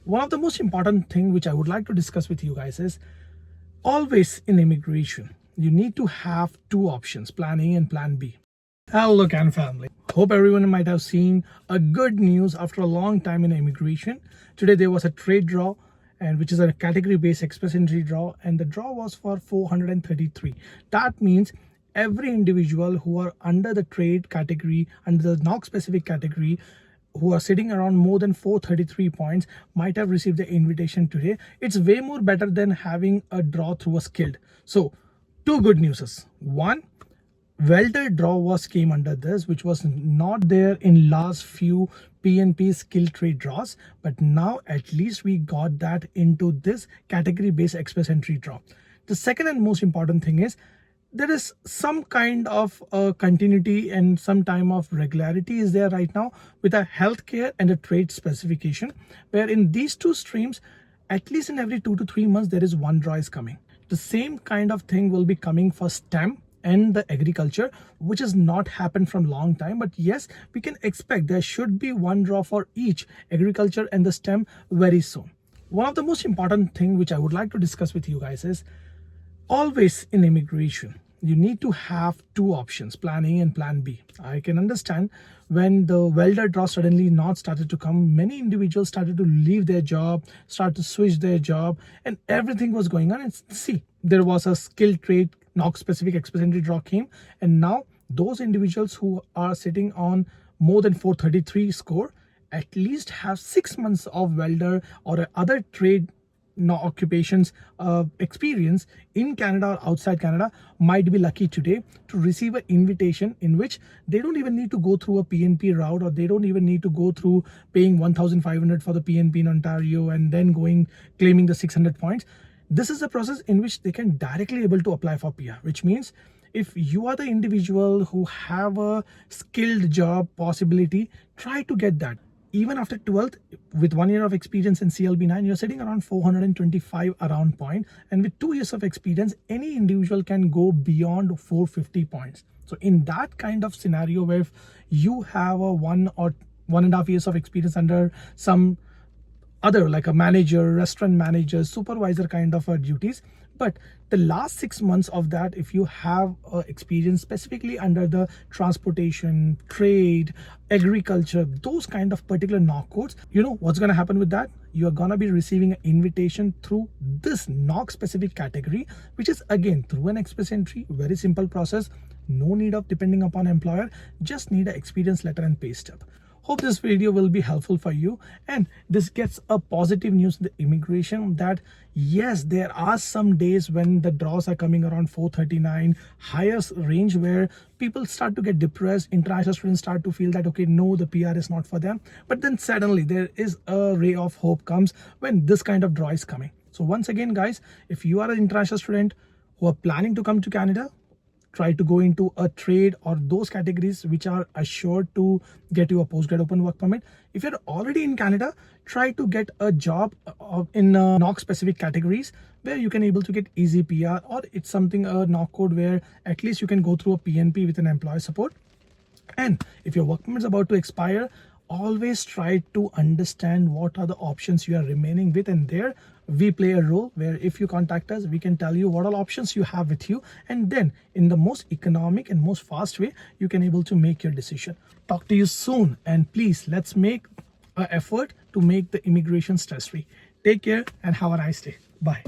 One of the most important thing which I would like to discuss with you guys is always in immigration, you need to have two options, plan A and plan B. Hello Can family. Hope everyone might have seen a good news after a long time in immigration. Today there was a trade draw, and which is a category based express entry draw, and the draw was for 433. That means every individual who are under the trade category, under the NOC specific category, who are sitting around more than 433 points might have received the invitation today. It's way more better than having a draw through a skilled. So two good news. One, welder draw was came under this, which was not there in last few PNP skill trade draws, but now at least we got that into this category based express entry draw. The second and most important thing is there is some kind of continuity and some time of regularity is there right now with a healthcare and a trade specification, where in these two streams, at least in every 2 to 3 months, there is one draw is coming. The same kind of thing will be coming for STEM and the agriculture, which has not happened from long time, but yes, we can expect there should be one draw for each agriculture and the STEM very soon. One of the most important thing which I would like to discuss with you guys is always in immigration, you need to have two options, plan A and plan B. I can understand when the welder draw suddenly not started to come, many individuals started to leave their job, start to switch their job, and everything was going on. And see, there was a skilled trade NOC specific express entry draw came, and now those individuals who are sitting on more than 433 score at least have 6 months of welder or other trade occupations experience in Canada or outside Canada might be lucky today to receive an invitation in which they don't even need to go through a PNP route, or they don't even need to go through paying 1,500 for the PNP in Ontario and then claiming the 600 points. This is a process in which they can directly able to apply for PR, which means if you are the individual who have a skilled job possibility, try to get that. Even after 12th, with 1 year of experience in CLB9, you're sitting around 425 around point. And with 2 years of experience, any individual can go beyond 450 points. So in that kind of scenario where you have a 1 or 1.5 years of experience under some other, like a manager, restaurant manager, supervisor kind of duties, but the last 6 months of that, if you have experience specifically under the transportation, trade, agriculture, those kind of particular NOC codes, you know what's going to happen with that? You are going to be receiving an invitation through this NOC specific category, which is again through an express entry. Very simple process, no need of depending upon employer, just need an experience letter and pay stub. Hope this video will be helpful for you, and this gets a positive news in the immigration that yes, there are some days when the draws are coming around 439 highest range where people start to get depressed, international students start to feel that okay, no, the PR is not for them, but then suddenly there is a ray of hope comes when this kind of draw is coming. So once again guys, if you are an international student who are planning to come to Canada, try to go into a trade or those categories which are assured to get you a postgrad open work permit. If you're already in Canada, try to get a job in NOC specific categories where you can able to get easy PR, or it's something a NOC code where at least you can go through a PNP with an employer support. And if your work permit is about to expire, always try to understand what are the options you are remaining with, and there we play a role where if you contact us, we can tell you what all options you have with you, and then in the most economic and most fast way you can able to make your decision. Talk to you soon, and please let's make an effort to make the immigration stress free. Take care and have a nice day. Bye.